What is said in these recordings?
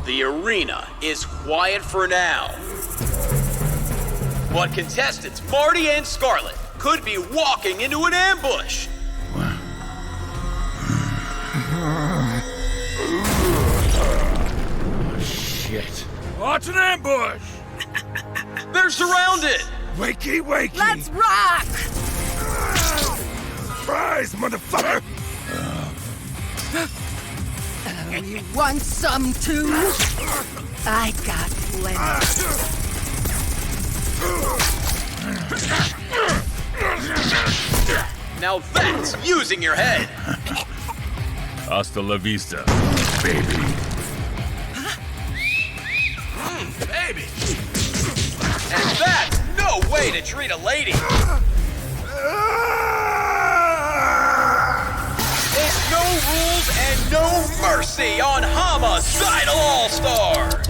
The arena is quiet for now. But contestants Marty and Scarlet could be walking into an ambush. Oh, shit. What's an ambush? They're surrounded! Wakey, wakey! Let's rock! Surprise, motherfucker! You want some too? I got plenty. Now that's using your head! Hasta la vista, baby. Baby! And that's no way to treat a lady! It's no rules and no mercy on Homicidal All-Stars!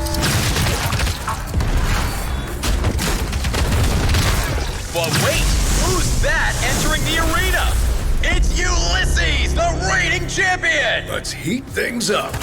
But wait, who's that entering the arena? It's Ulysses, the reigning champion! Let's heat things up.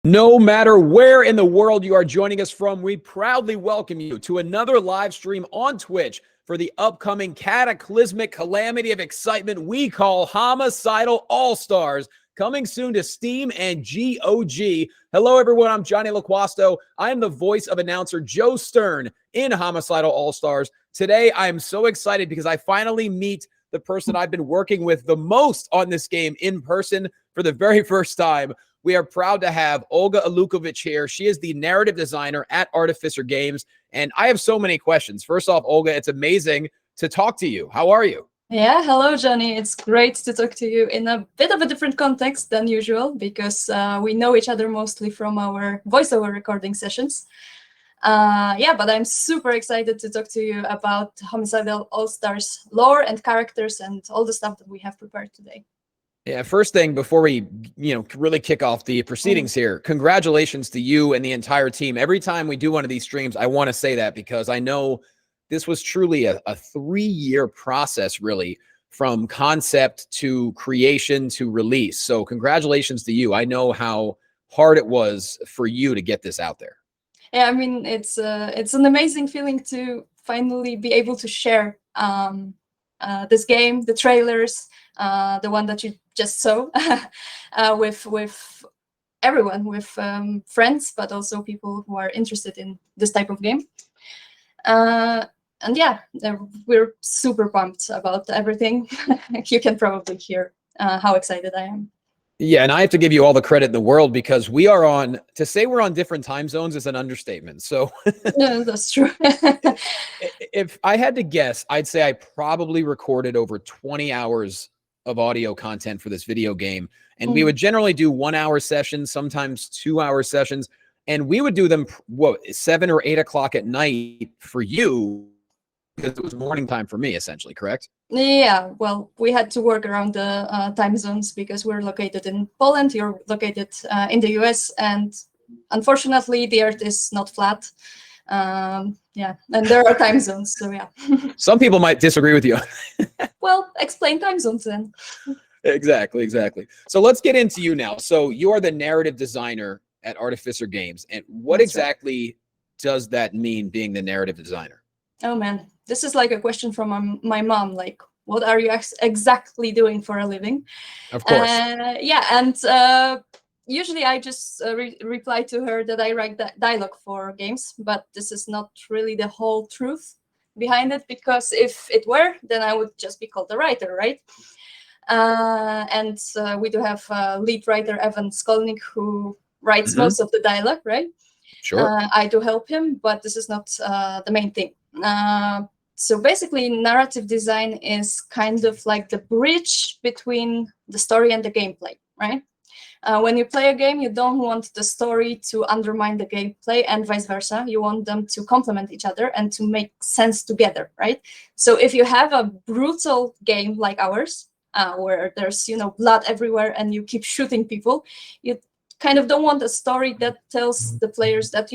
No matter where in the world you are joining us from, we proudly welcome you to another live stream on Twitch for the upcoming cataclysmic calamity of excitement we call Homicidal All-Stars, coming soon to Steam and GOG. Hello, everyone. I'm Johnny LaQuasto. I am the voice of announcer Joe Stern in Homicidal All-Stars. Today, I am so excited because I finally meet the person I've been working with the most on this game in person for the very first time. We are proud to have Olga Ilukowicz here. She is the narrative designer at Artificer Games, and I have so many questions. First off, Olga, it's amazing to talk to you. How are you? Yeah, hello, Johnny. It's great to talk to you in a bit of a different context than usual because we know each other mostly from our voiceover recording sessions. Yeah, but I'm super excited to talk to you about Homicidal All-Stars lore and characters and all the stuff that we have prepared today. Yeah, first thing before we, really kick off the proceedings here, congratulations to you and the entire team. Every time we do one of these streams, I want to say that because I know this was truly a 3-year process, really, from concept to creation to release. So congratulations to you. I know how hard it was for you to get this out there. Yeah, I mean, it's an amazing feeling to finally be able to share this game, the trailers, the one that you just saw, with everyone, with friends, but also people who are interested in this type of game. And yeah, we're super pumped about everything. You can probably hear how excited I am. Yeah, and I have to give you all the credit in the world because to say we're on different time zones is an understatement. So No, that's true. if I had to guess, I'd say I probably recorded over 20 hours of audio content for this video game. And we would generally do 1-hour sessions, sometimes 2-hour sessions. And we would do them, 7 or 8 o'clock at night for you, because it was morning time for me, essentially, correct? Yeah, well, we had to work around the time zones because we're located in Poland, you're located in the US, and unfortunately, the Earth is not flat. Yeah, and there are time zones, so yeah. Some people might disagree with you. Well, explain time zones then. Exactly. So let's get into you now. So you are the narrative designer at Artificer Games. And what That's exactly does that mean, being the narrative designer? Oh man, this is like a question from my mom, like, what are you exactly doing for a living? Of course. Yeah, and usually I just reply to her that I write dialogue for games, but this is not really the whole truth behind it, because if it were, then I would just be called a writer, right? And we do have lead writer Evan Skolnick, who writes most of the dialogue, right? Sure. I do help him, but this is not the main thing. So basically, narrative design is kind of like the bridge between the story and the gameplay, right? When you play a game, you don't want the story to undermine the gameplay and vice versa. You want them to complement each other and to make sense together, right? So if you have a brutal game like ours, where there's blood everywhere and you keep shooting people, you kind of don't want a story that tells the players that,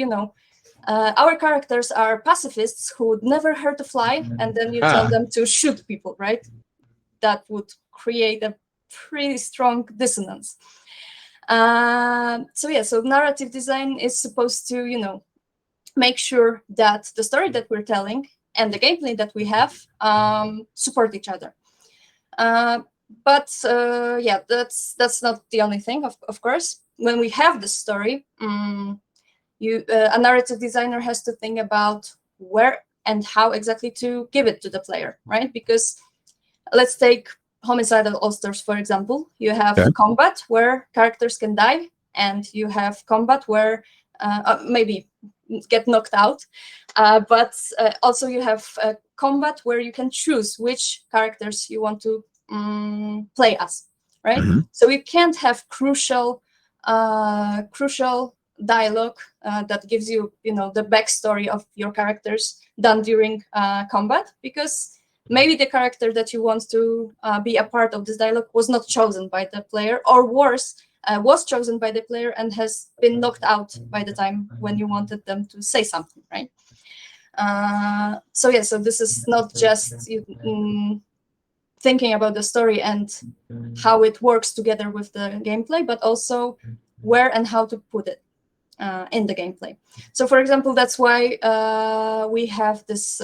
our characters are pacifists who would never hurt a fly, and then you tell them to shoot people, right? That would create a pretty strong dissonance. So narrative design is supposed to, make sure that the story that we're telling and the gameplay that we have support each other. But that's not the only thing, of course. When we have the story, a narrative designer has to think about where and how exactly to give it to the player, right? Because let's take Homicidal All-Stars, for example. You have combat where characters can die, and you have combat where maybe get knocked out. But also you have combat where you can choose which characters you want to play as, right? So you can't have crucial dialogue that gives you, the backstory of your characters done during combat, because maybe the character that you want to be a part of this dialogue was not chosen by the player, or worse, was chosen by the player and has been knocked out by the time when you wanted them to say something, right? So this is not just thinking about the story and how it works together with the gameplay, but also where and how to put it in the gameplay. So, for example, that's why we have this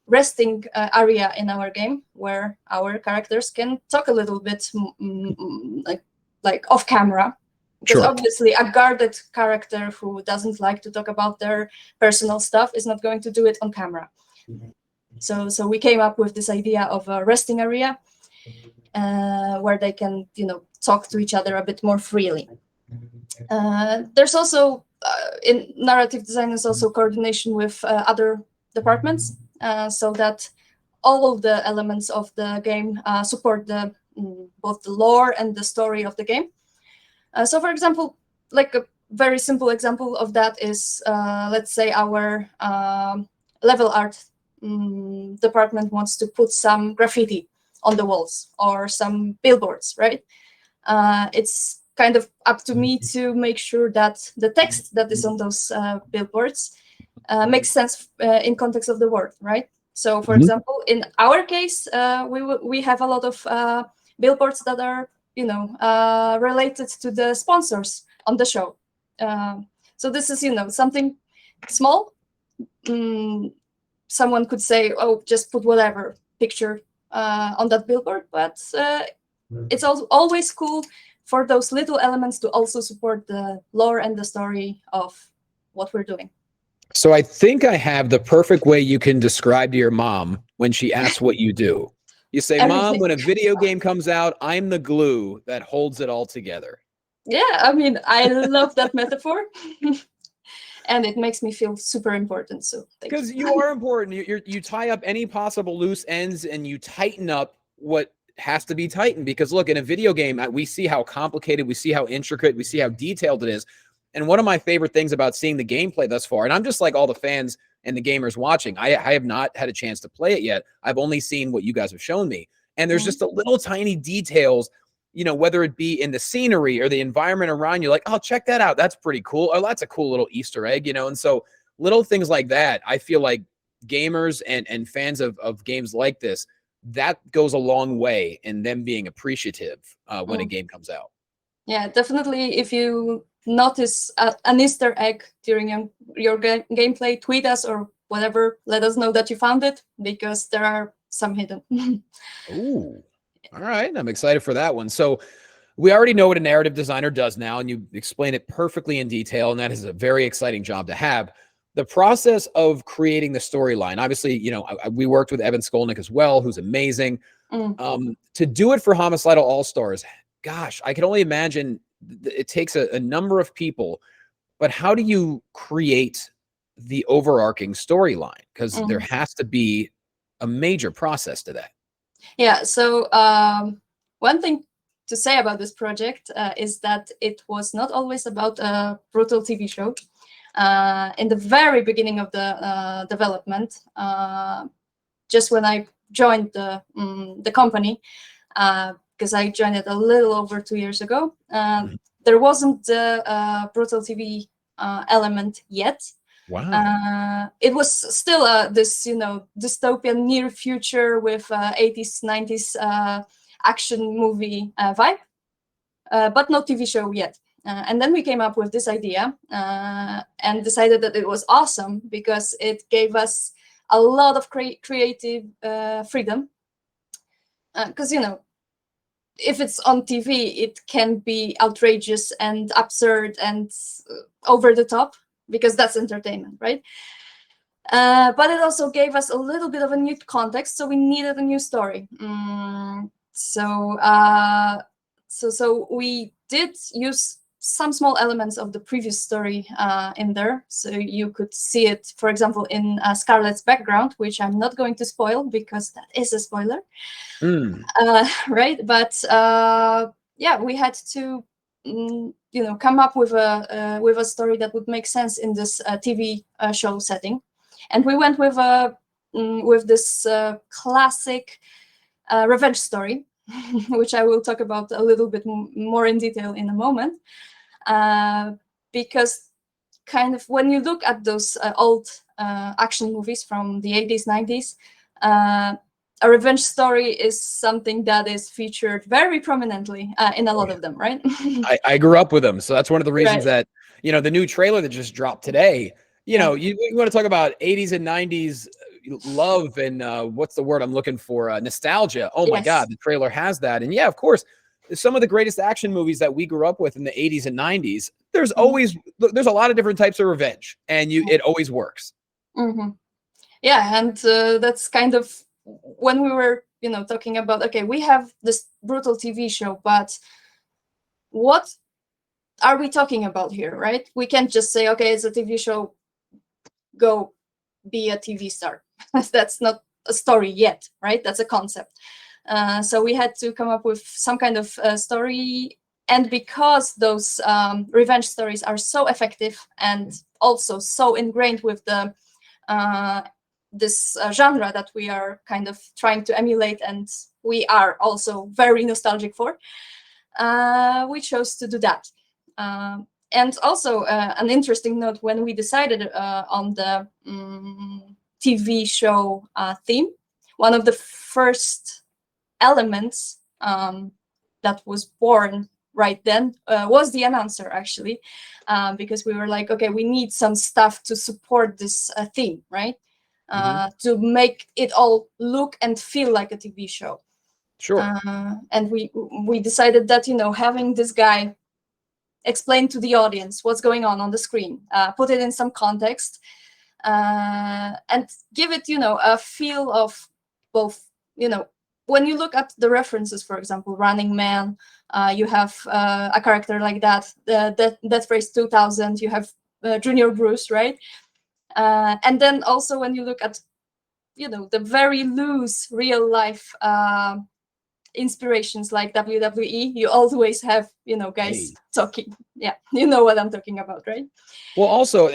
resting area in our game where our characters can talk a little bit like off camera, because obviously a guarded character who doesn't like to talk about their personal stuff is not going to do it on camera. So we came up with this idea of a resting area where they can, talk to each other a bit more freely. There's also in narrative design is also coordination with other departments, so that all of the elements of the game support both the lore and the story of the game. So, for example, like a very simple example of that is, let's say our level art department wants to put some graffiti on the walls or some billboards, right? It's kind of up to me to make sure that the text that is on those billboards makes sense in context of the word, right? So, for example, in our case, we have a lot of billboards that are, related to the sponsors on the show. So this is, something small. Someone could say, "Oh, just put whatever picture on that billboard," but it's always cool for those little elements to also support the lore and the story of what we're doing. So I think I have the perfect way you can describe to your mom when she asks what you do. You say, "Mom, when a video game comes out, I'm the glue that holds it all together." Yeah, I mean, I love that metaphor. And it makes me feel super important. So because you are important, you tie up any possible loose ends and you tighten up what has to be tightened. Because look, in a video game, we see how complicated, we see how intricate, we see how detailed it is. And one of my favorite things about seeing the gameplay thus far, and I'm just like all the fans and the gamers watching, I have not had a chance to play it yet. I've only seen what you guys have shown me. And there's just a little tiny details, whether it be in the scenery or the environment around you, like, "Oh, check that out. That's pretty cool." Or that's a cool little Easter egg, And so little things like that, I feel like gamers and fans of games like this, that goes a long way in them being appreciative when a game comes out. Yeah, definitely. If you notice an Easter egg during your gameplay, tweet us or whatever. Let us know that you found it, because there are some hidden. Ooh, all right. I'm excited for that one. So we already know what a narrative designer does now, and you explain it perfectly in detail, and that is a very exciting job to have. The process of creating the storyline, obviously, we worked with Evan Skolnick as well, who's amazing. To do it for Homicidal All-Stars, gosh, I can only imagine it takes a number of people, but how do you create the overarching storyline? Because there has to be a major process to that. Yeah, so one thing to say about this project is that it was not always about a brutal TV show. In the very beginning of the development, just when I joined the company, because I joined it a little over 2 years ago, there wasn't the brutal TV element yet. Wow. It was still this, dystopian near future with 80s, 90s action movie vibe, but no TV show yet. And then we came up with this idea and decided that it was awesome because it gave us a lot of creative freedom. Because, if it's on TV, it can be outrageous and absurd and over the top, because that's entertainment, right? But it also gave us a little bit of a new context, so we needed a new story. So we did use some small elements of the previous story in there, so you could see it, for example, in Scarlet's background, which I'm not going to spoil because that is a spoiler. Right? But yeah, we had to come up with a story that would make sense in this TV show setting, and we went with this classic revenge story, which I will talk about a little bit more in detail in a moment, because kind of when you look at those old action movies from the 80s, 90s, a revenge story is something that is featured very prominently in a lot of them, right? I grew up with them, so that's one of the reasons Right. that the new trailer that just dropped today. You want to talk about 80s and 90s love and what's the word I'm looking for? Nostalgia. Oh my Yes. God, the trailer has that. And yeah, of course, some of the greatest action movies that we grew up with in the 80s and 90s, there's a lot of different types of revenge, and it always works. Yeah, and that's kind of when we were talking about, okay, we have this brutal TV show, but what are we talking about here, right? We can't just say, okay, it's a TV show, go be a TV star. That's not a story yet, right? That's a concept. So we had to come up with some kind of story, and because those revenge stories are so effective and also so ingrained with the this genre that we are kind of trying to emulate, and we are also very nostalgic for, we chose to do that. And also an interesting note, when we decided on the TV show theme, one of the first elements that was born right then was the announcer, actually, because we were like, okay, we need some stuff to support this theme, right? To make it all look and feel like a TV show. Sure. And we decided that, having this guy explain to the audience what's going on the screen, put it in some context, and give it, a feel of both, when you look at the references, for example, Running Man, you have a character like that, Death Race 2000, you have Junior Bruce, right? And then also when you look at, the very loose real life inspirations like WWE, you always have, guys talking. Yeah, you know what I'm talking about, right? Well, also,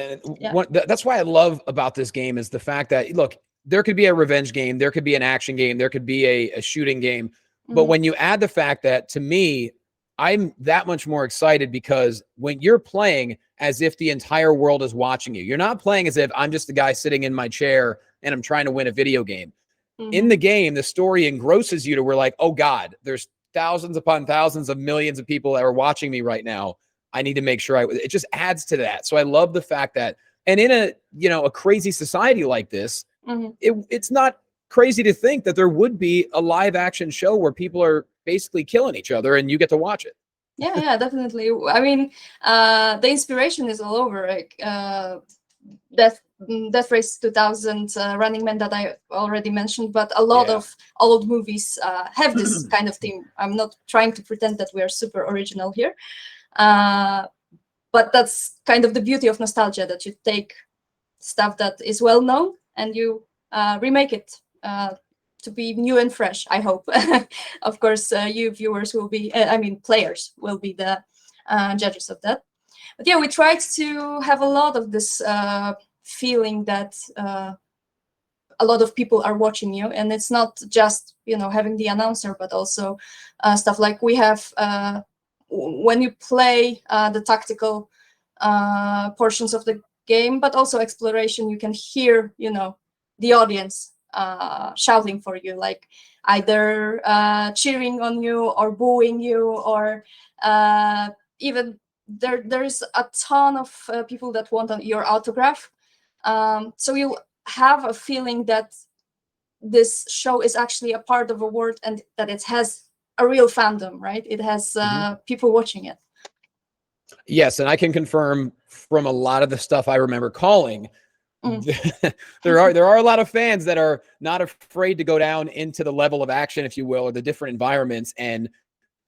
that's why I love about this game is the fact that, look, there could be a revenge game, there could be an action game, there could be a shooting game. But when you add the fact that, to me, I'm that much more excited because when you're playing as if the entire world is watching you, you're not playing as if I'm just the guy sitting in my chair and I'm trying to win a video game. In the game, the story engrosses you to where like, oh God, there's thousands upon thousands of millions of people that are watching me right now. I need to make sure it just adds to that. So I love the fact that, and in a crazy society like this, it's not crazy to think that there would be a live action show where people are basically killing each other and you get to watch it. Yeah, definitely. I mean, the inspiration is all over. Like Death Race 2000, Running Man that I already mentioned, but a lot of old movies have this kind of theme. I'm not trying to pretend that we are super original here, but that's kind of the beauty of nostalgia, that you take stuff that is well known and you remake it to be new and fresh, I hope. Of course, you viewers will be, players will be the judges of that. But yeah, we tried to have a lot of this feeling that a lot of people are watching you, and it's not just having the announcer, but also stuff like we when you play the tactical portions of the game, but also exploration, you can hear, the audience shouting for you, like either cheering on you or booing you, or even there's a ton of people that want your autograph. So you have a feeling that this show is actually a part of a world and that it has a real fandom, right? It has people watching it. Yes, and I can confirm from a lot of the stuff I remember calling, there are a lot of fans that are not afraid to go down into the level of action, if you will, or the different environments, and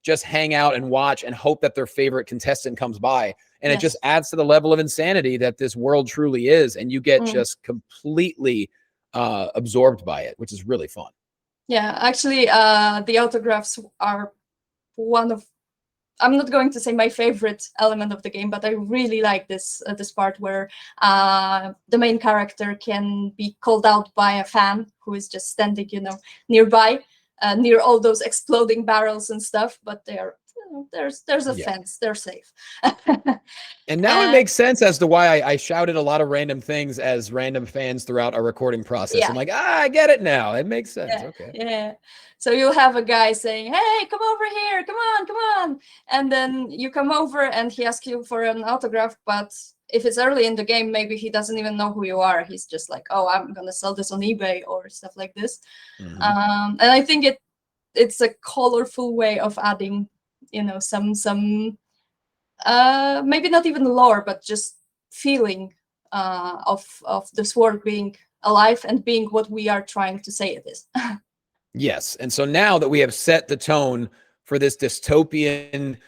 just hang out and watch and hope that their favorite contestant comes by. And it just adds to the level of insanity that this world truly is, and you get just completely absorbed by it, which is really fun. Yeah, actually, the autographs are one of, I'm not going to say my favorite element of the game, but I really like this part where the main character can be called out by a fan who is just standing, nearby, near all those exploding barrels and stuff. But there's a fence; they're safe. And now it makes sense as to why I shouted a lot of random things as random fans throughout our recording process. I'm like, I get it now. It makes sense. Okay. Yeah. So you'll have a guy saying, "Hey, come over here. Come on." And then you come over and he asks you for an autograph. But if it's early in the game, maybe he doesn't even know who you are. He's just like, "Oh, I'm going to sell this on eBay," or stuff like this. And I think it's a colorful way of adding, some maybe not even lore, but just feeling of this world being alive and being what we are trying to say it is. Yes. And so now that we have set the tone for this dystopian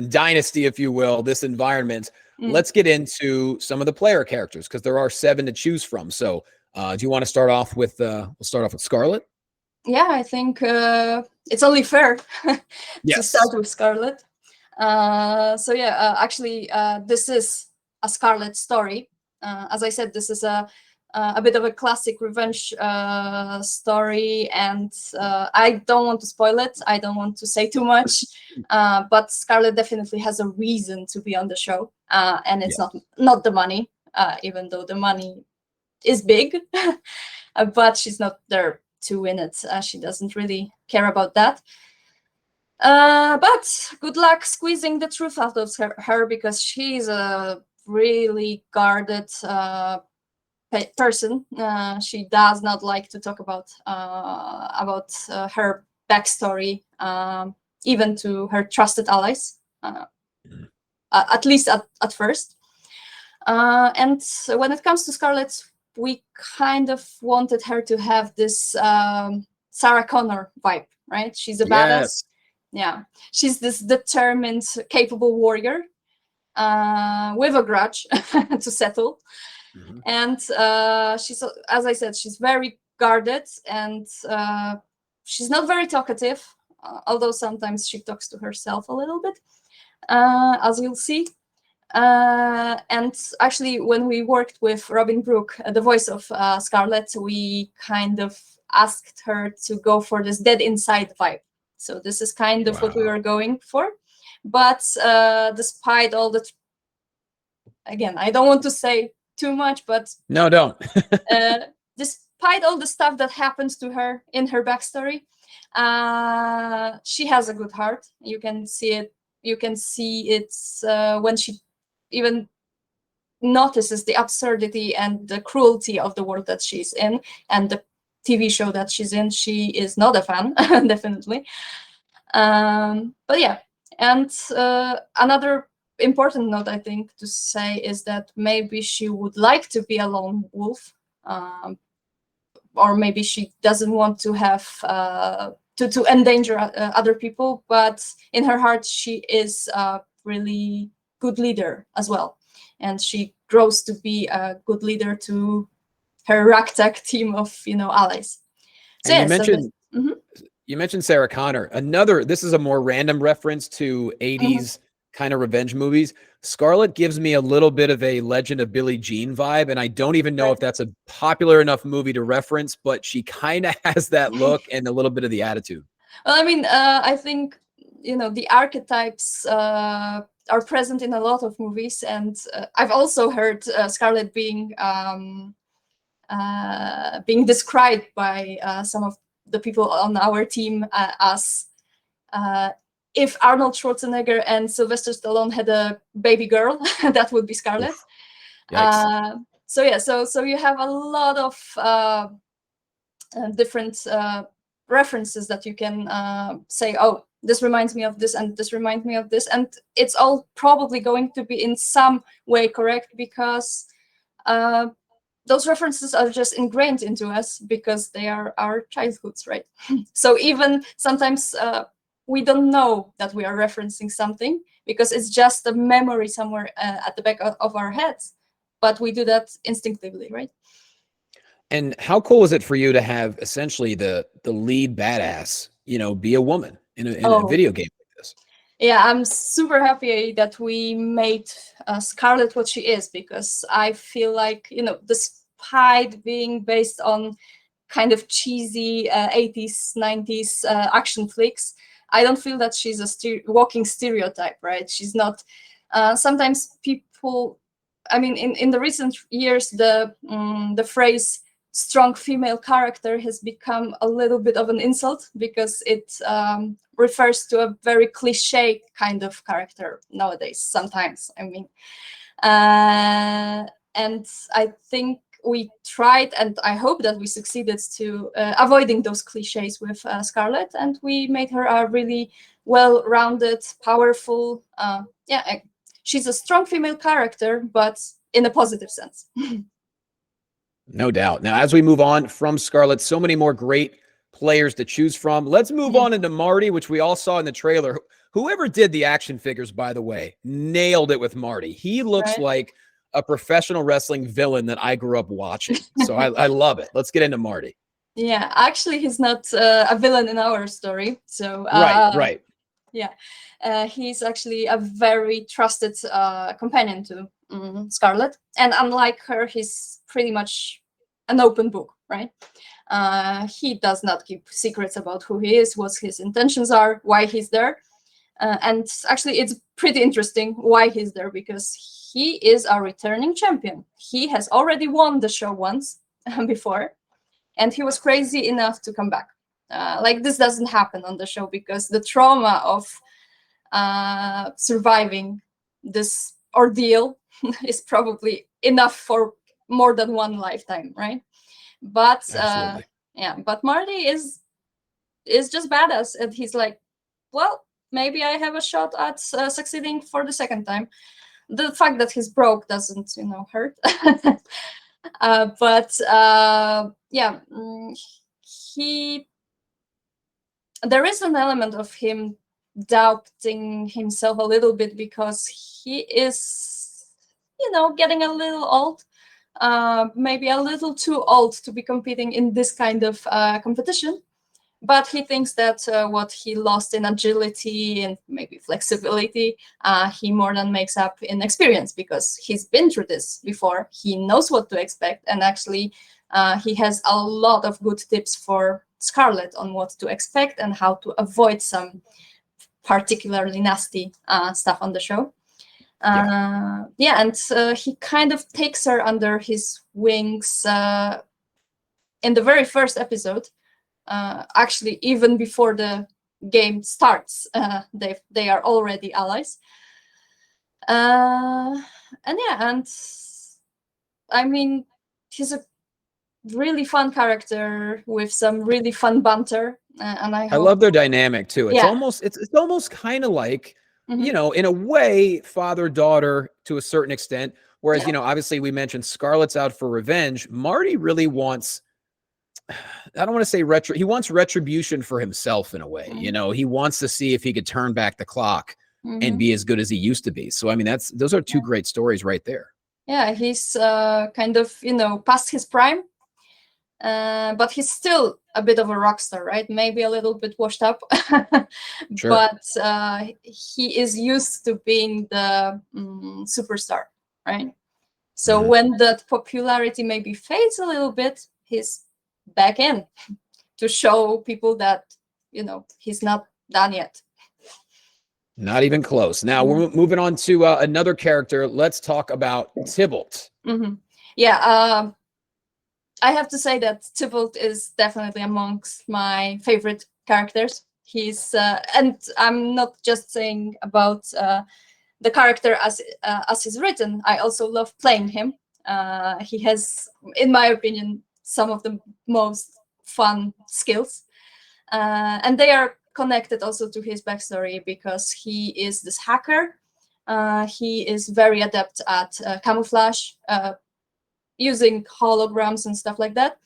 dynasty, if you will, this environment, let's get into some of the player characters, because there are 7 to choose from. So do you want to start off with, we'll start off with Scarlet? Yeah, I think it's only fair to start with Scarlet. Actually, this is a Scarlet story. As I said, this is a bit of a classic revenge story, and I don't want to spoil it. I don't want to say too much, but Scarlet definitely has a reason to be on the show, and it's not the money, even though the money is big, but she's not there to win it. She doesn't really care about that. But good luck squeezing the truth out of her, because she's a really guarded person. She does not like to talk about her backstory, even to her trusted allies, at least at first. And when it comes to Scarlet, we kind of wanted her to have this Sarah Connor vibe, right? She's a badass. Yeah, she's this determined, capable warrior with a grudge to settle. And she's, as I said, she's very guarded, and she's not very talkative, although sometimes she talks to herself a little bit, as you'll see. And actually, when we worked with Robin Brooke, the voice of Scarlet, we kind of asked her to go for this dead inside vibe. So this is kind of what we were going for. But despite all the... Again, I don't want to say too much, but... No, don't. Despite all the stuff that happens to her in her backstory, she has a good heart. You can see it. You can see it when she even notices the absurdity and the cruelty of the world that she's in, and the TV show that she's in. She is not a fan, definitely. But yeah, and another important note I think to say is that maybe she would like to be a lone wolf, or maybe she doesn't want to have to endanger other people, but in her heart she is a really good leader as well, and she grows to be a good leader to her ragtag team of allies. So you mentioned Sarah Connor. This is a more random reference to 80s kind of revenge movies. Scarlet gives me a little bit of a Legend of Billie Jean vibe, and I don't even know if that's a popular enough movie to reference, but she kind of has that look and a little bit of the attitude. Well, I mean, I think the archetypes are present in a lot of movies, and I've also heard Scarlet being described by some of the people on our team as if Arnold Schwarzenegger and Sylvester Stallone had a baby girl, that would be Scarlet. So you have a lot of different references that you can say, oh, this reminds me of this, and this reminds me of this, and it's all probably going to be in some way correct, because those references are just ingrained into us because they are our childhoods, right? So even sometimes we don't know that we are referencing something because it's just a memory somewhere at the back of our heads, but we do that instinctively, right? And how cool is it for you to have essentially the lead badass, be a woman in a video game like this? Yeah, I'm super happy that we made Scarlet what she is, because I feel like, despite being based on kind of cheesy 80s, 90s action flicks, I don't feel that she's a walking stereotype, right? She's not. Sometimes people, I mean, in the recent years, the phrase strong female character has become a little bit of an insult, because it refers to a very cliche kind of character nowadays, sometimes, I mean. And I think we tried, and I hope that we succeeded to avoiding those cliches with Scarlet, and we made her a really well-rounded, powerful, she's a strong female character, but in a positive sense. No doubt. Now, as we move on from Scarlet, so many more great players to choose from. Let's move on into Marty, which we all saw in the trailer. Whoever did the action figures, by the way, nailed it with Marty. He looks like a professional wrestling villain that I grew up watching. So I love it. Let's get into Marty. Yeah, actually, he's not a villain in our story. So right. Yeah, he's actually a very trusted companion to Scarlet, and unlike her, he's pretty much an open book, right? He does not keep secrets about who he is, what his intentions are, why he's there. And actually, it's pretty interesting why he's there, because he is a returning champion. He has already won the show once before, and he was crazy enough to come back. Like, this doesn't happen on the show because the trauma of surviving this ordeal is probably enough for more than one lifetime, right? But but Marty is just badass, and he's like, well, maybe I have a shot at succeeding for the second time. The fact that he's broke doesn't, hurt. There is an element of him doubting himself a little bit, because he is, getting a little old, maybe a little too old to be competing in this kind of competition. But he thinks that what he lost in agility and maybe flexibility, he more than makes up in experience, because he's been through this before. He knows what to expect, and actually he has a lot of good tips for Scarlet on what to expect and how to avoid some particularly nasty stuff on the show. And he kind of takes her under his wings in the very first episode. Actually, even before the game starts, they are already allies. And I mean, he's a really fun character with some really fun banter, and I love their dynamic too. It's almost kind of like, in a way, father-daughter to a certain extent. Whereas, obviously we mentioned Scarlet's out for revenge. Marty really wants, I don't want to say he wants retribution for himself in a way. He wants to see if he could turn back the clock and be as good as he used to be. So, I mean, those are two great stories right there. Yeah, he's kind of, past his prime, but he's still a bit of a rock star, right? Maybe a little bit washed up, Sure. But he is used to being the superstar, right? So when that popularity maybe fades a little bit, he's back in to show people that, he's not done yet. Not even close. Now we're moving on to another character. Let's talk about Tibbles. Yeah, I have to say that Tybalt is definitely amongst my favorite characters. He's and I'm not just saying about the character as he's written. I also love playing him. He has, in my opinion, some of the most fun skills, and they are connected also to his backstory because he is this hacker. He is very adept at camouflage, using holograms and stuff like that.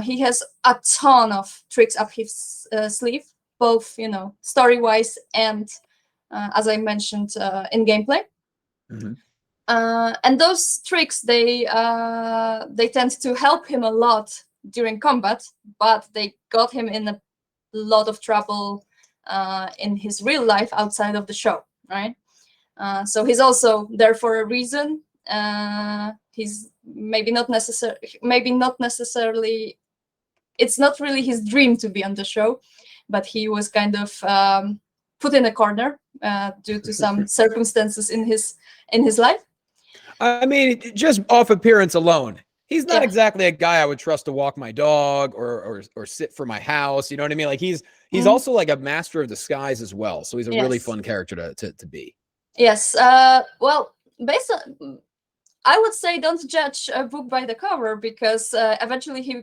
He has a ton of tricks up his sleeve, both story-wise and, as I mentioned, in gameplay. And those tricks they tend to help him a lot during combat, but they got him in a lot of trouble in his real life outside of the show, right? So he's also there for a reason. He's maybe not necessarily. It's not really his dream to be on the show, but he was kind of put in a corner due to some circumstances in his life. I mean, just off appearance alone, he's not exactly a guy I would trust to walk my dog or sit for my house. You know what I mean? Like he's also like a master of disguise as well. So he's a really fun character to be. Yes. Well, based on, I would say don't judge a book by the cover, because eventually he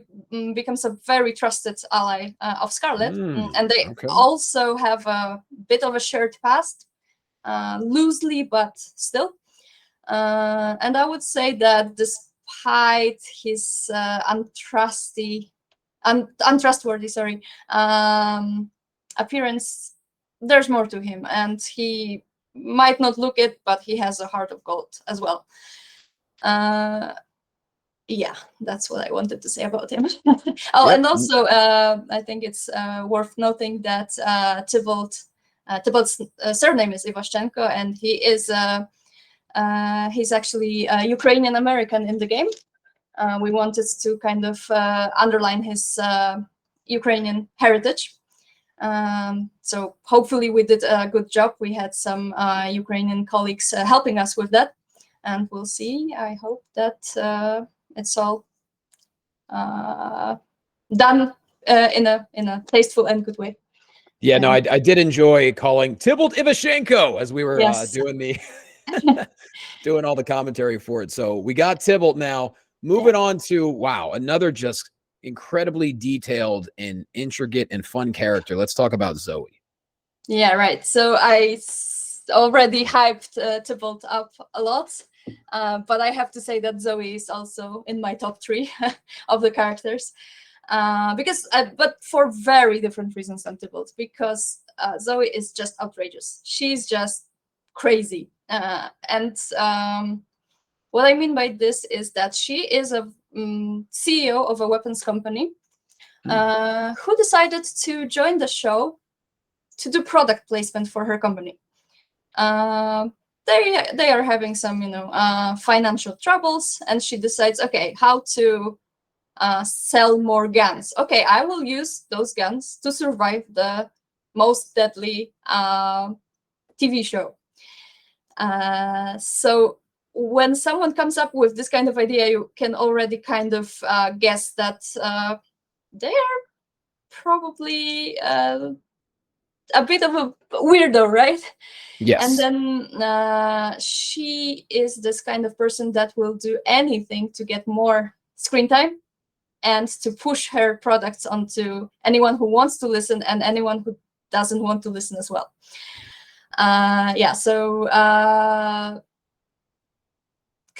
becomes a very trusted ally of Scarlet, and they also have a bit of a shared past, loosely, but still. And I would say that despite his untrustworthy, appearance, there's more to him, and he might not look it, but he has a heart of gold as well. Yeah, that's what I wanted to say about him. And also I think it's worth noting that Tybalt's surname is Ivashchenko, and he is he's actually Ukrainian American in the game. We wanted to kind of underline his Ukrainian heritage. So hopefully we did a good job. We had some Ukrainian colleagues helping us with that, and we'll see. I hope that it's all done in a tasteful and good way. Yeah, no, I did enjoy calling Tybalt Ivashenko as we were doing the doing all the commentary for it. So we got Tybalt now. Moving on to, wow, another just incredibly detailed and intricate and fun character. Let's talk about Zoe. Yeah, right. So I already hyped Tybalt up a lot, but I have to say that Zoe is also in my top 3 of the characters, because but for very different reasons than Tybalt, because Zoe is just outrageous. She's just crazy, and what I mean by this is that she is a CEO of a weapons company who decided to join the show to do product placement for her company. They are having some, financial troubles, and she decides, okay, how to sell more guns. Okay, I will use those guns to survive the most deadly TV show. So when someone comes up with this kind of idea, you can already kind of guess that they are probably a bit of a weirdo, right? Yes. And then she is this kind of person that will do anything to get more screen time and to push her products onto anyone who wants to listen and anyone who doesn't want to listen as well. So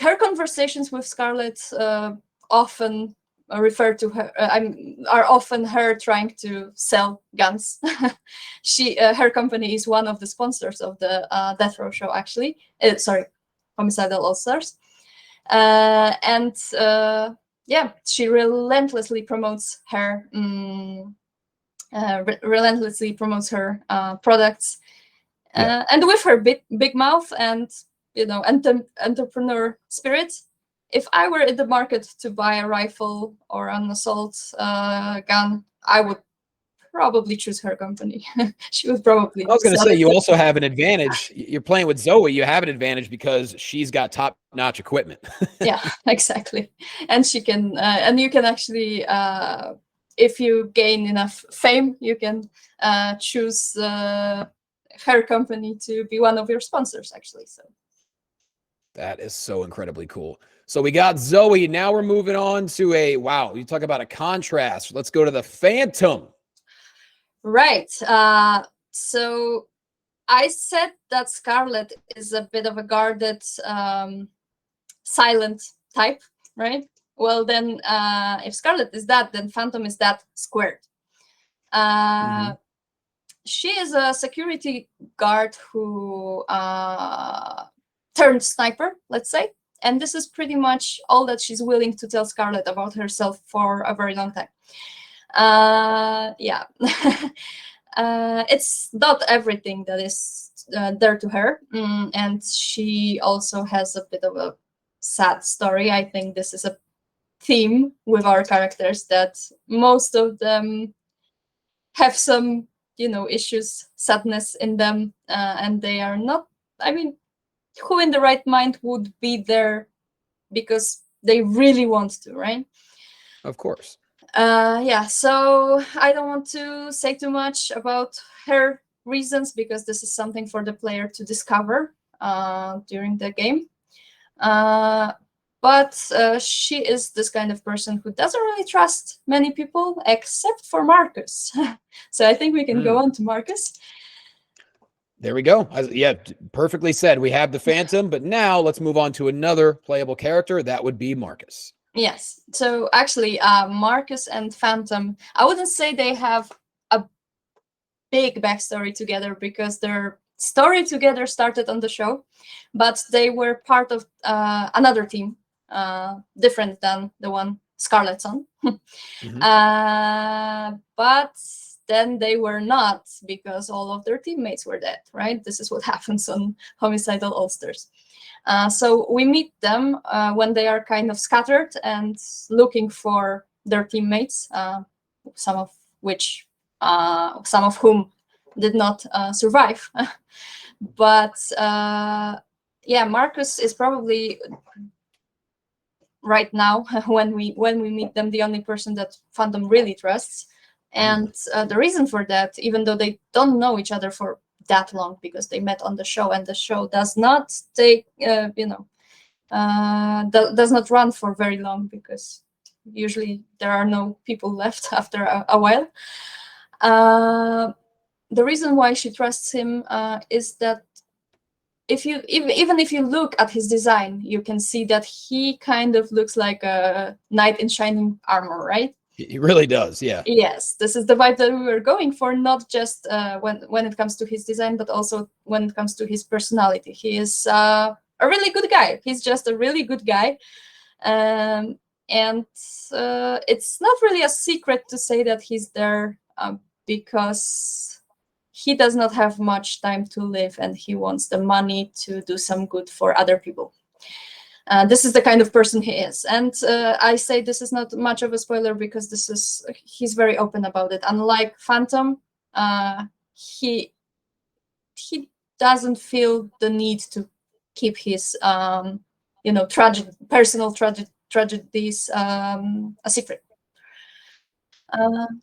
her conversations with Scarlet often refer to her are often her trying to sell guns. Her company is one of the sponsors of the Death Row show, actually. Homicidal All-Stars. She relentlessly promotes her products, and with her big mouth and entrepreneur spirit. If I were in the market to buy a rifle or an assault gun, I would probably choose her company. She would probably. I was going to sell say, it. you also have an advantage. You're playing with Zoe. You have an advantage because she's got top-notch equipment. Yeah, exactly. And she can, and you can actually, if you gain enough fame, you can choose her company to be one of your sponsors, actually. So That is so incredibly cool. So we got Zoe. Now we're moving on to wow, you talk about a contrast. Let's go to the Phantom. right. So I said that Scarlet is a bit of a guarded, silent type, right? Well, then if Scarlet is that, then Phantom is that squared. She is a security guard who turned sniper, let's say. And this is pretty much all that she's willing to tell Scarlet about herself for a very long time. Yeah. It's not everything that is there to her. And she also has a bit of a sad story. I think this is a theme with our characters, that most of them have some, issues, sadness in them, and they are not, I mean, who in the right mind would be there because they really want to, right? Of course. Yeah, so I don't want to say too much about her reasons, because this is something for the player to discover during the game. But she is this kind of person who doesn't really trust many people except for Marcus. So I think we can go on to Marcus. There we go. Yeah, perfectly said. We have the Phantom, but now let's move on to another playable character. That would be Marcus. Yes. So actually, Marcus and Phantom, I wouldn't say they have a big backstory together, because their story together started on the show, but they were part of another team, different than the one Scarlet's on. But then they were not, because all of their teammates were dead, right? This is what happens on Homicidal All-Stars. So we meet them when they are kind of scattered and looking for their teammates, some of whom did not survive. But yeah, Marcus is probably right now, when we meet them, the only person that Phantom really trusts. And the reason for that, even though they don't know each other for that long, because they met on the show, and the show does not take, does not run for very long, because usually there are no people left after a while. The reason why she trusts him is that even if you look at his design, you can see that he kind of looks like a knight in shining armor, right? He really does, yeah. Yes, this is the vibe that we were going for, not just when it comes to his design, but also when it comes to his personality. He is a really good guy. He's just a really good guy. And it's not really a secret to say that he's there because he does not have much time to live, and he wants the money to do some good for other people. This is the kind of person he is. And I say this is not much of a spoiler, because he's very open about it. Unlike Phantom, he doesn't feel the need to keep his personal tragedies a secret.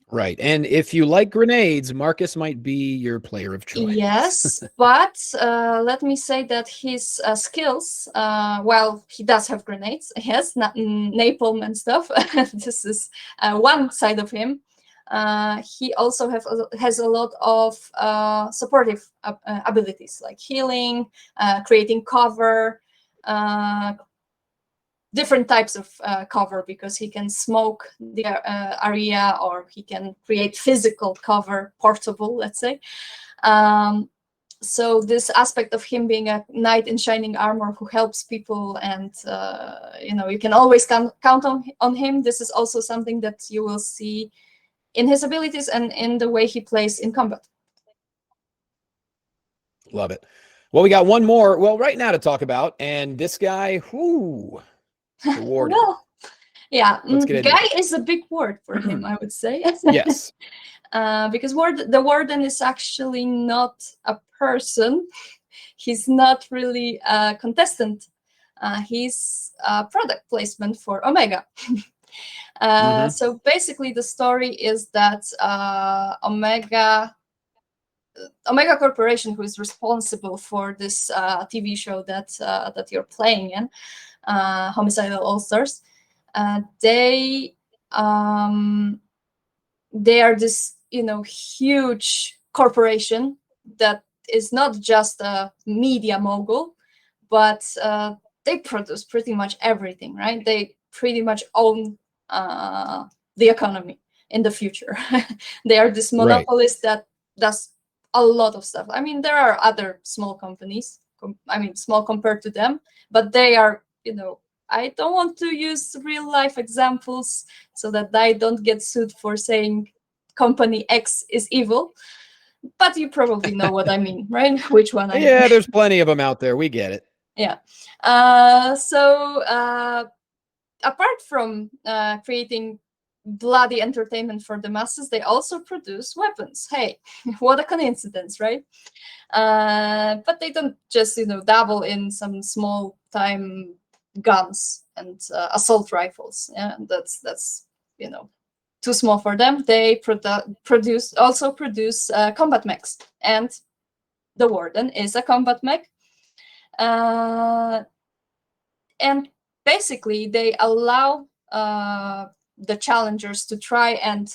Right. And if you like grenades, Marcus might be your player of choice. Yes, but let me say that his skills, well, he does have grenades, yes, napalm and stuff. This is one side of him. He also has a lot of supportive abilities, like healing, creating cover, different types of cover, because he can smoke the area, or he can create physical cover, portable, let's say. So this aspect of him being a knight in shining armor who helps people, and you can always count on him. This is also something that you will see in his abilities and in the way he plays in combat. Love it. Well, we got one more, right now to talk about, and this guy, whoo. Well, yeah, Let's get into guy is a big word for him, I would say. Yes. because the warden is actually not a person. He's not really a contestant. He's a product placement for Omega. So basically, the story is that Omega Corporation, who is responsible for this TV show that you're playing in, Homicidal All-Stars, they are this huge corporation that is not just a media mogul, but they produce pretty much everything, right? They pretty much own the economy in the future. They are this monopolist that does a lot of stuff. I mean, there are other small companies, small compared to them, but they are, I don't want to use real life examples so that I don't get sued for saying company X is evil, but you probably know what I mean, right? Which one I mean. Yeah, there's plenty of them out there. We get it. Yeah. So apart from creating bloody entertainment for the masses, they also produce weapons. Hey, what a coincidence, right? But they don't just dabble in some small time guns and assault rifles. Yeah, that's too small for them. They produce combat mechs, and the Warden is a combat mech. And basically, they allow the challengers to try and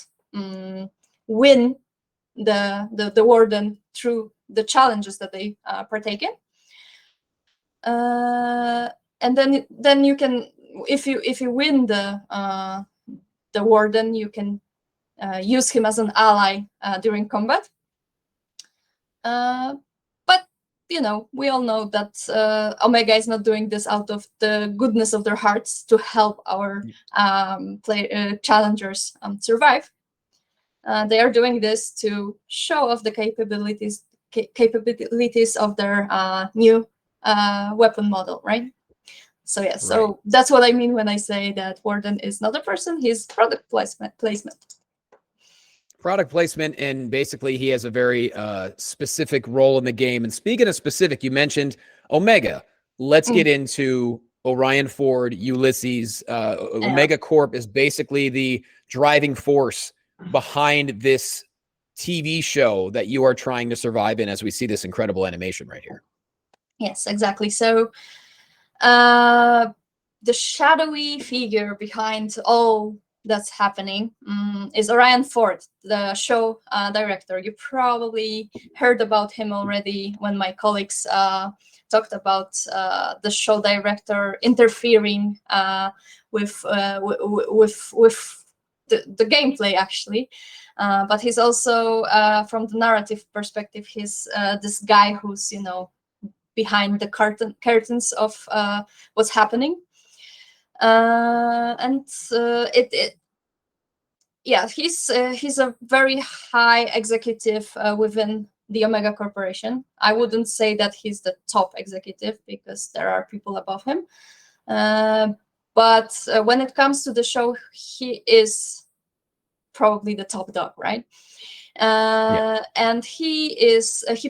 win the Warden through the challenges that they partake in. And then you can, if you win the Warden, you can use him as an ally during combat. But we all know that Omega is not doing this out of the goodness of their hearts to help our challengers survive. They are doing this to show off the capabilities of their new weapon model, right? So yeah, so that's what I mean when I say that Warden is not a person; he's product placement. Product placement, and basically he has a very specific role in the game. And speaking of specific, you mentioned Omega. Let's get into Orion Ford, Ulysses. Omega Corp is basically the driving force behind this TV show that you are trying to survive in, as we see this incredible animation right here. Yes, exactly. So the shadowy figure behind all that's happening is Orion Ford, the show director. You probably heard about him already when my colleagues talked about the show director interfering with the gameplay, actually. But he's also, from the narrative perspective, he's this guy who's behind the curtains of what's happening. He's a very high executive within the Omega Corporation. I wouldn't say that he's the top executive because there are people above him. But when it comes to the show, he is probably the top dog, right? And he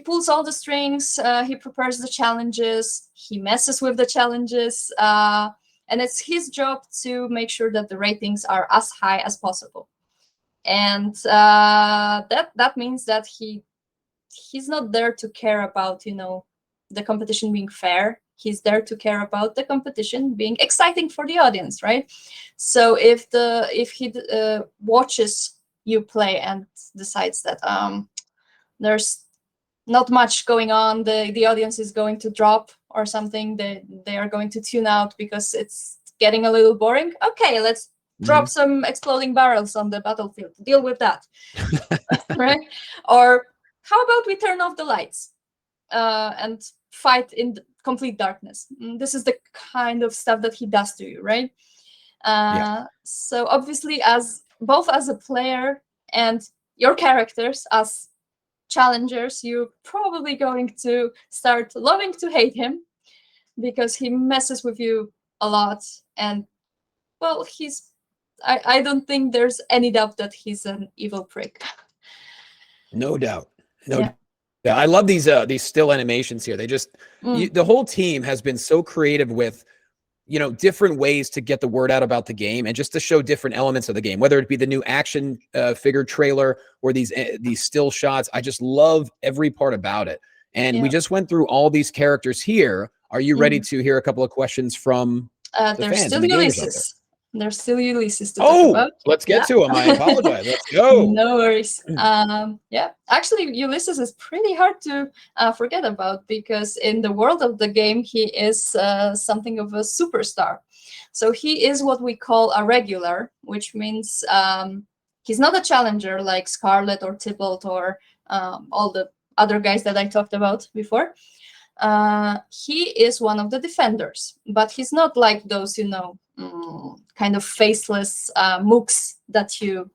pulls all the strings, he prepares the challenges, he messes with the challenges, and it's his job to make sure that the ratings are as high as possible. And that means that he's not there to care about the competition being fair. He's there to care about the competition being exciting for the audience, right? So if he watches you play and decides that there's not much going on, the audience is going to drop or something, they are going to tune out because it's getting a little boring. Okay, let's drop some exploding barrels on the battlefield. Deal with that, right? Or how about we turn off the lights and fight in complete darkness? This is the kind of stuff that he does to you, right? So obviously, both as a player and your characters as challengers, you're probably going to start loving to hate him because he messes with you a lot. And well, I don't think there's any doubt that he's an evil prick. No doubt. No. Yeah. Yeah, I love these still animations here. They just the whole team has been so creative with different ways to get the word out about the game and just to show different elements of the game, whether it be the new action figure trailer or these still shots. I just love every part about it. And we just went through all these characters here. Are you ready to hear a couple of questions from the there's fans still and the gamers out there? Ulysses. There's still Ulysses to talk about. Let's get to him. I apologize. Let's go. No worries. Yeah, actually, Ulysses is pretty hard to forget about because in the world of the game, he is something of a superstar. So he is what we call a regular, which means he's not a challenger like Scarlet or Tibbles or all the other guys that I talked about before. He is one of the defenders, but he's not like those, kind of faceless mooks that you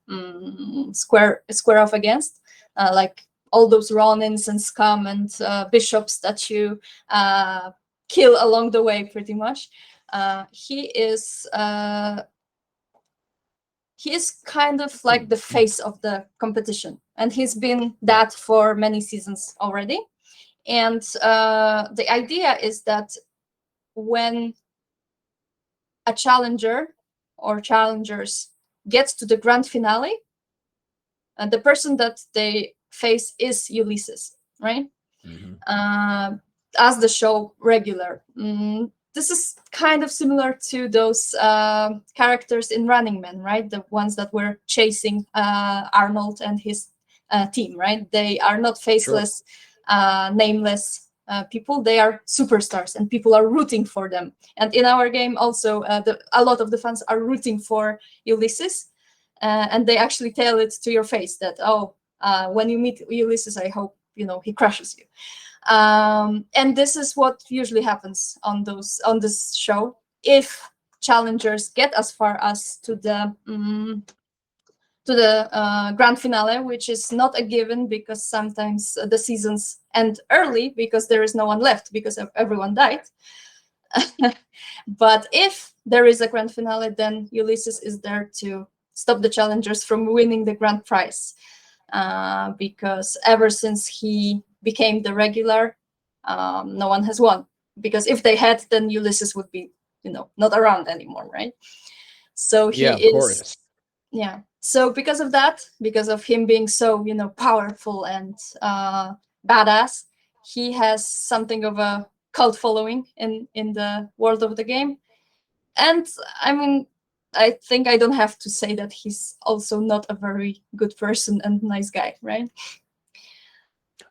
square off against, like all those Ronins and scum and bishops that you kill along the way, pretty much. He is kind of like the face of the competition, and he's been that for many seasons already. And the idea is that when a challenger or challengers gets to the grand finale, the person that they face is Ulysses, right? As the show regular. This is kind of similar to those characters in Running Man, right? The ones that were chasing Arnold and his team, right? They are not faceless, nameless people. They are superstars, and people are rooting for them. And in our game, also, a lot of the fans are rooting for Ulysses, and they actually tell it to your face that, when you meet Ulysses, I hope he crushes you. And this is what usually happens on this show. If challengers get as far as to the grand finale, which is not a given because sometimes the seasons end early because there is no one left because everyone died. But if there is a grand finale, then Ulysses is there to stop the challengers from winning the grand prize. Because ever since he became the regular, no one has won. Because if they had, then Ulysses would be, not around anymore, right? So he of course. Yeah. So because of that, because of him being so, powerful and badass, he has something of a cult following in the world of the game. And I mean, I think I don't have to say that he's also not a very good person and nice guy, right?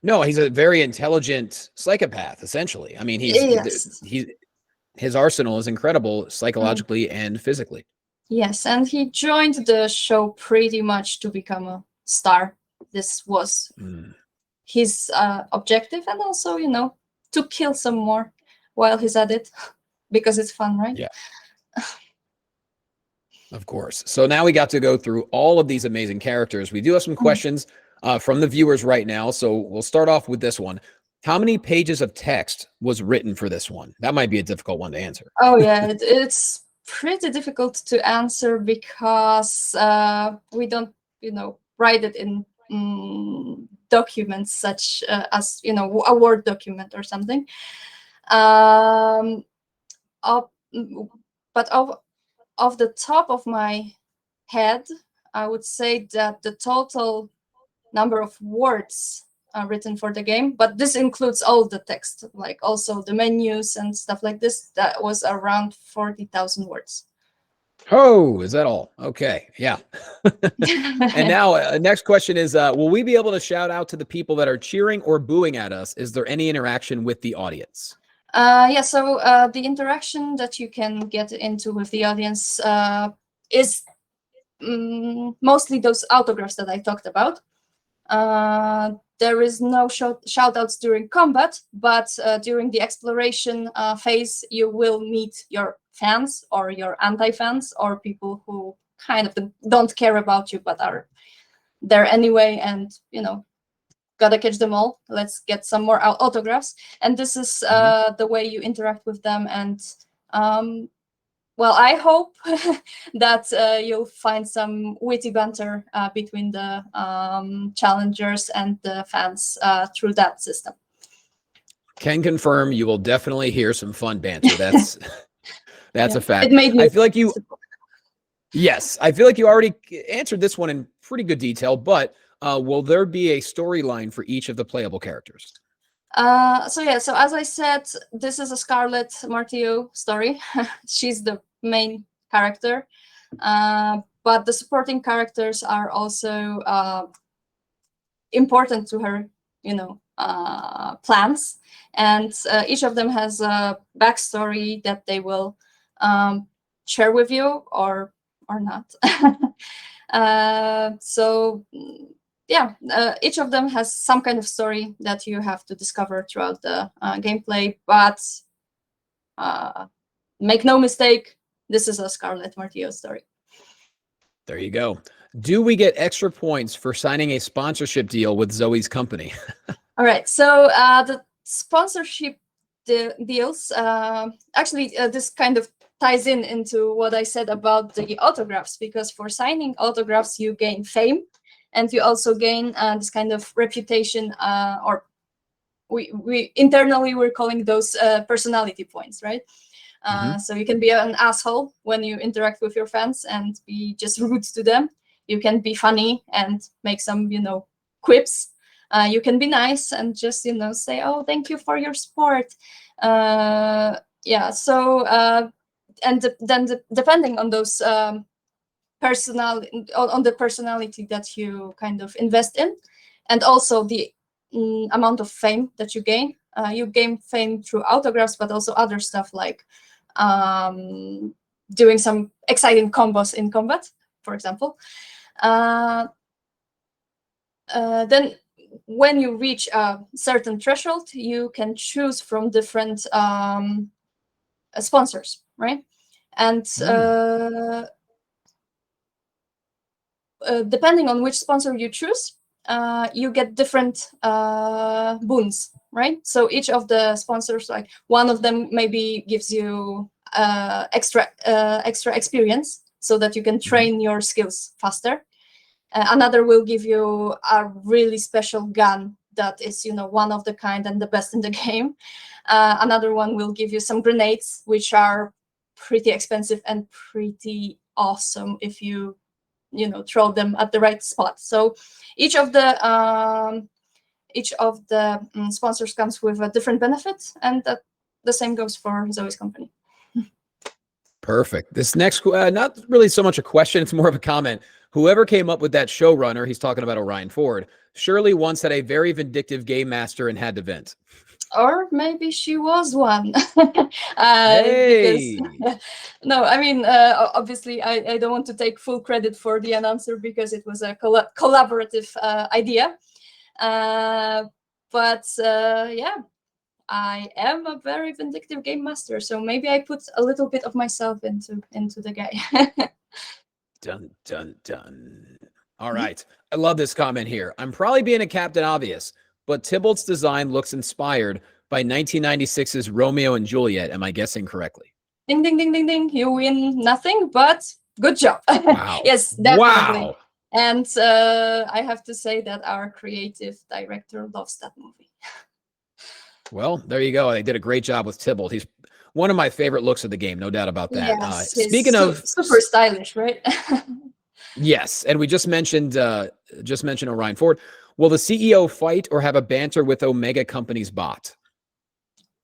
No, he's a very intelligent psychopath, essentially. I mean, his arsenal is incredible psychologically and physically. Yes, and he joined the show pretty much to become a star. This was his objective, and also, to kill some more while he's at it, because it's fun, right? Yeah. Of course. So now we got to go through all of these amazing characters. We do have some questions from the viewers right now, so we'll start off with this one. How many pages of text was written for this one? That might be a difficult one to answer. Oh, yeah, it's pretty difficult to answer because we don't, write it in documents such as, a Word document or something. But off the top of my head, I would say that the total number of words written for the game, but this includes all the text, like also the menus and stuff like this, that was around 40,000 words. Oh, is that all? Okay, yeah. And now next question is, will we be able to shout out to the people that are cheering or booing at us? Is there any interaction with the audience? Yeah, so the interaction that you can get into with the audience is mostly those autographs that I talked about. There is no shout outs during combat, but during the exploration phase, you will meet your fans or your anti-fans or people who kind of don't care about you but are there anyway, and gotta catch them all. Let's get some more autographs. And this is the way you interact with them. And well, I hope that you'll find some witty banter between the challengers and the fans through that system. Can confirm you will definitely hear some fun banter. That's a fact. It made me. I feel like you. Yes, I feel like you already answered this one in pretty good detail. But will there be a storyline for each of the playable characters? So as I said, this is a Scarlet Martio story. She's the main character, but the supporting characters are also important to her, plans, and each of them has a backstory that they will share with you or not. Each of them has some kind of story that you have to discover throughout the gameplay, but make no mistake, this is a Scarlet Martio story. There you go. Do we get extra points for signing a sponsorship deal with Zoe's company? All right, so the sponsorship deals, this kind of ties into what I said about the autographs, because for signing autographs, you gain fame, and you also gain this kind of reputation, or we internally we're calling those personality points, right? So you can be an asshole when you interact with your fans and be just rude to them. You can be funny and make some, quips. You can be nice and just, say, "Oh, thank you for your support." Then depending on those on the personality that you kind of invest in, and also the amount of fame that you gain. You gain fame through autographs, but also other stuff like doing some exciting combos in combat, for example. Then when you reach a certain threshold, you can choose from different sponsors, right? And depending on which sponsor you choose, you get different boons, right? So each of the sponsors, like one of them maybe gives you extra experience so that you can train your skills faster. Another will give you a really special gun that is, one of the kind and the best in the game. Another one will give you some grenades, which are pretty expensive and pretty awesome if you throw them at the right spot. So each of the sponsors comes with a different benefit, and the same goes for Zoe's company. Perfect. This next, not really so much a question, it's more of a comment. Whoever came up with that showrunner, he's talking about Orion Ford, surely once had a very vindictive game master and had to vent. Or maybe she was one. Hey. Because, no, I mean, obviously, I don't want to take full credit for the announcer because it was a collaborative idea. I am a very vindictive game master, so maybe I put a little bit of myself into the guy. Dun, dun, dun. All right. I love this comment here. I'm probably being a Captain Obvious, but Tibbles' design looks inspired by 1996's Romeo and Juliet. Am I guessing correctly? Ding, ding, ding, ding, ding. You win nothing, but good job. Wow. Yes, definitely. Wow. And I have to say that our creative director loves that movie. Well, there you go. They did a great job with Tibbles. He's one of my favorite looks of the game, no doubt about that. Yes, speaking of super stylish, right? Yes, and we just mentioned Orion Ford. Will the CEO fight or have a banter with Omega Company's bot?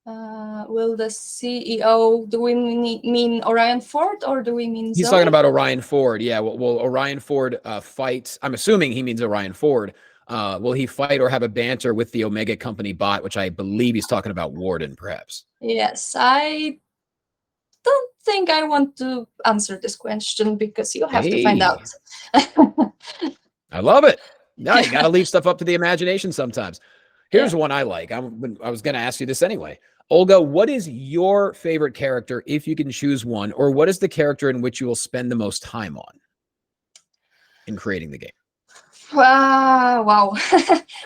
Will the CEO, do we mean Orion Ford or do we mean He's Zoe? talking about Orion Ford. Yeah, will Orion Ford fight? I'm assuming he means Orion Ford. Will he fight or have a banter with the Omega Company bot, which I believe he's talking about Warden, perhaps? Yes, I don't think I want to answer this question because you have to find out. I love it. No, you got to leave stuff up to the imagination sometimes. Here's one I like. I was going to ask you this anyway. Olga, what is your favorite character if you can choose one, or what is the character in which you will spend the most time on in creating the game? Wow.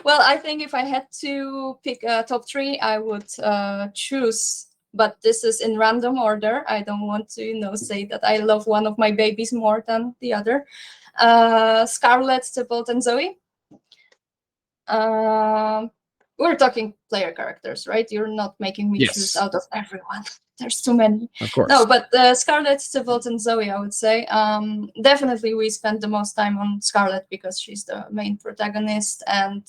Well, I think if I had to pick a top three, I would choose but this is in random order. I don't want to, say that I love one of my babies more than the other. Scarlet, Tibbles, and Zoe. We're talking player characters, right? You're not making me choose out of everyone. There's too many. Of course. No, but Scarlet, Tibbles, and Zoe, I would say. Definitely we spend the most time on Scarlet because she's the main protagonist, and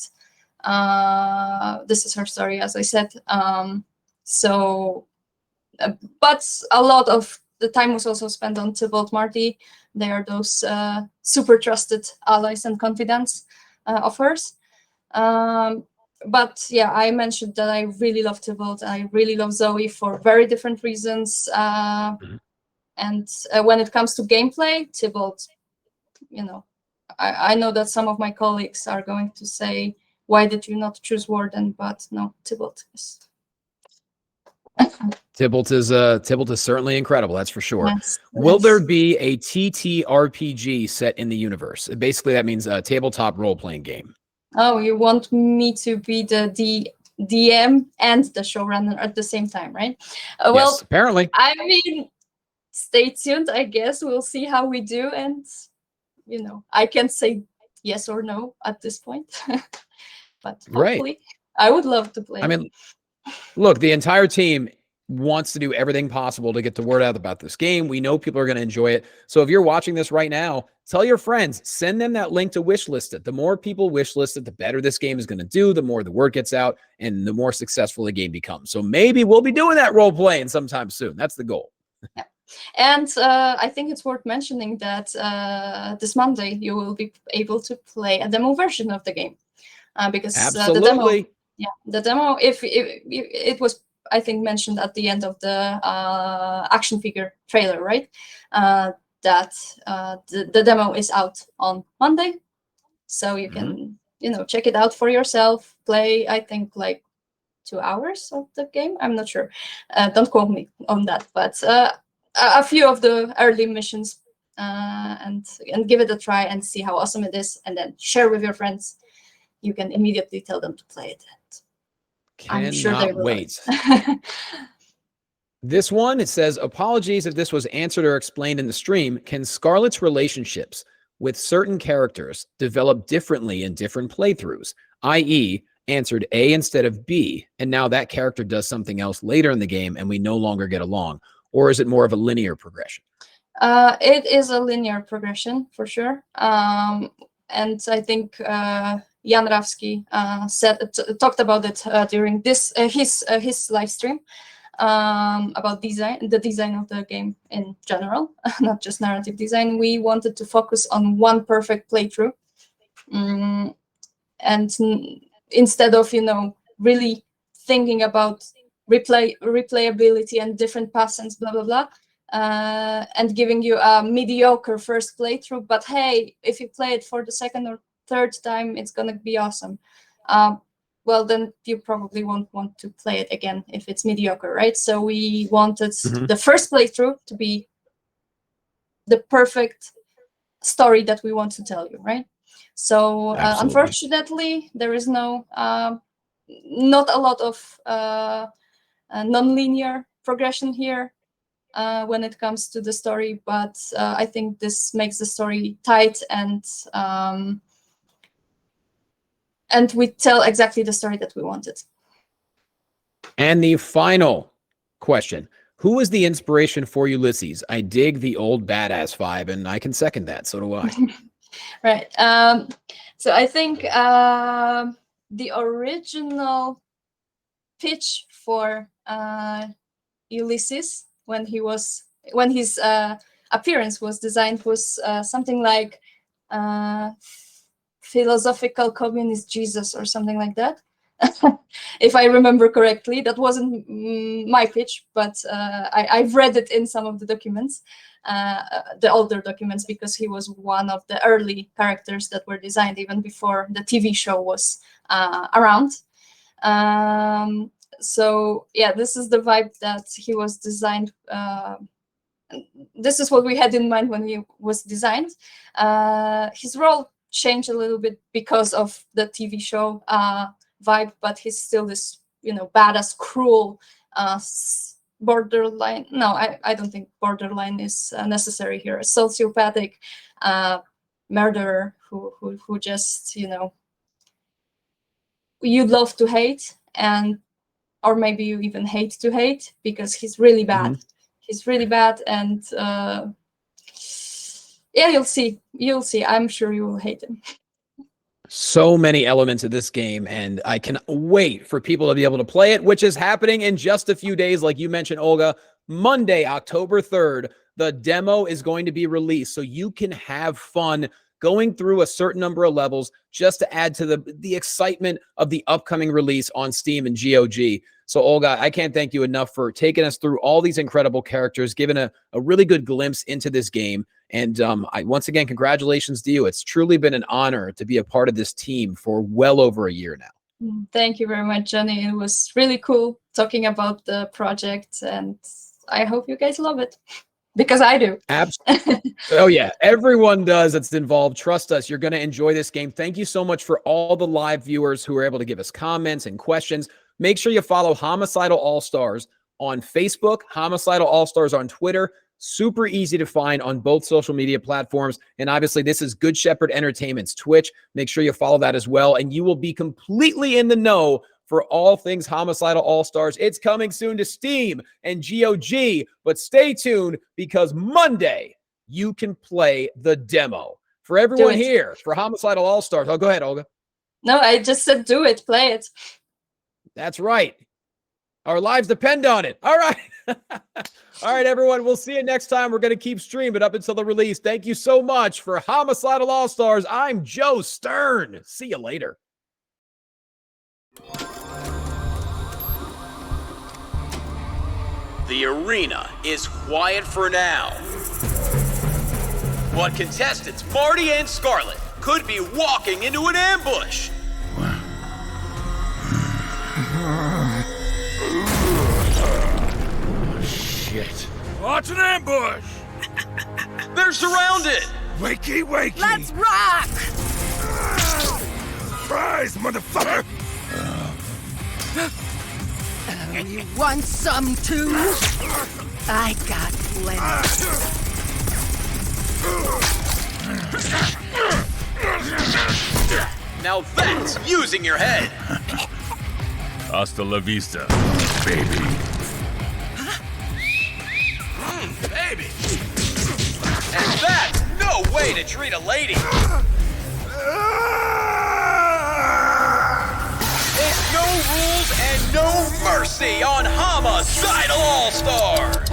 this is her story, as I said. But a lot of the time was also spent on Tibbles, Marty. They are those super trusted allies and confidants of hers. But yeah, I mentioned that I really love Tibbles. I really love Zoe for very different reasons. And when it comes to gameplay, Tibbles, I know that some of my colleagues are going to say, why did you not choose Warden? But no, Tibbles is. Tibbles is certainly incredible, that's for sure. Yes, Will there be a TTRPG set in the universe? Basically, that means a tabletop role-playing game. Oh, you want me to be the DM and the showrunner at the same time, right? Well, Yes, apparently. I mean, stay tuned, I guess. We'll see how we do. And, I can't say yes or no at this point. But hopefully, I would love to play. I mean, look, the entire team wants to do everything possible to get the word out about this game. We know people are going to enjoy it. So if you're watching this right now, tell your friends, send them that link to wishlist it. The more people wishlist it, the better this game is going to do, the more the word gets out, and the more successful the game becomes. So maybe we'll be doing that role playing sometime soon. That's the goal. Yeah. And I think it's worth mentioning that this Monday you will be able to play a demo version of the game. Because the demo, if it was, I think, mentioned at the end of the action figure trailer, right? That the demo is out on Monday, so you can check it out for yourself. Play, I think, like 2 hours of the game. I'm not sure. Don't quote me on that, but a few of the early missions, and give it a try and see how awesome it is, and then share with your friends. You can immediately tell them to play it. I'm sure they will wait. This one, it says, apologies if this was answered or explained in the stream. Can Scarlet's relationships with certain characters develop differently in different playthroughs, i.e. answered A instead of B, and now that character does something else later in the game and we no longer get along? Or is it more of a linear progression? It is a linear progression, for sure. And I think Jan Rawski talked about it during his live stream about the design of the game in general, not just narrative design. We wanted to focus on one perfect playthrough, and instead of really thinking about replayability and different paths and blah blah blah, and giving you a mediocre first playthrough, but hey, if you play it for the second or third time, it's gonna be awesome. Well, then you probably won't want to play it again if it's mediocre, right? So we wanted the first playthrough to be the perfect story that we want to tell you, right? So unfortunately, there is not a lot of non-linear progression here when it comes to the story, but I think this makes the story tight, and we tell exactly the story that we wanted. And the final question: who was the inspiration for Ulysses? I dig the old badass vibe, and I can second that. So do I. Right. So I think the original pitch for Ulysses, when his appearance was designed, was something like philosophical communist Jesus or something like that. If I remember correctly, that wasn't my pitch, but I've read it in some of the documents, the older documents, because he was one of the early characters that were designed even before the TV show was around. So yeah, this is the vibe that he was designed. This is what we had in mind when he was designed. His role changed a little bit because of the TV show vibe, but he's still this, badass, cruel borderline. No, I don't think borderline is necessary here. A sociopathic murderer who just, you know, you'd love to hate, and or maybe you even hate to hate, because he's really bad. Mhm. He's really bad, and yeah, you'll see. You'll see. I'm sure you will hate him. So many elements of this game, and I can wait for people to be able to play it, which is happening in just a few days. Like you mentioned, Olga, Monday, October 3rd, the demo is going to be released, so you can have fun going through a certain number of levels just to add to the excitement of the upcoming release on Steam and GOG. So, Olga, I can't thank you enough for taking us through all these incredible characters, giving a really good glimpse into this game. And once again, congratulations to you. It's truly been an honor to be a part of this team for well over a year now. Thank you very much, Johnny. It was really cool talking about the project, and I hope you guys love it, because I do. Absolutely. Oh, yeah. Everyone does that's involved. Trust us, you're going to enjoy this game. Thank you so much for all the live viewers who were able to give us comments and questions. Make sure you follow Homicidal All-Stars on Facebook, Homicidal All-Stars on Twitter. Super easy to find on both social media platforms. And obviously, this is Good Shepherd Entertainment's Twitch. Make sure you follow that as well. And you will be completely in the know for all things Homicidal All-Stars. It's coming soon to Steam and GOG. But stay tuned, because Monday, you can play the demo. For everyone here, for Homicidal All-Stars. Oh, go ahead, Olga. No, I just said do it. Play it. That's right. Our lives depend on it. All right. All right, everyone. We'll see you next time. We're going to keep streaming up until the release. Thank you so much for Homicidal All-Stars. I'm Joe Stern. See you later. The arena is quiet for now. But contestants Marty and Scarlet could be walking into an ambush. Shit. What's an ambush? They're surrounded. Wakey, wakey. Let's rock! Surprise, motherfucker. You want some too? I got plenty. Now that's using your head. Hasta la vista, baby. Baby. And that's no way to treat a lady. It's no rules and no mercy on Homicidal All-Stars.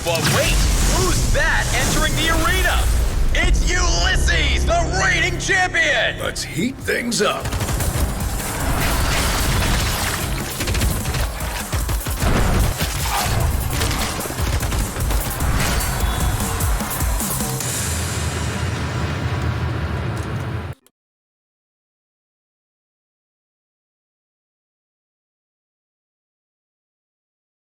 But wait, who's that entering the arena? It's Ulysses, the reigning champion! Let's heat things up.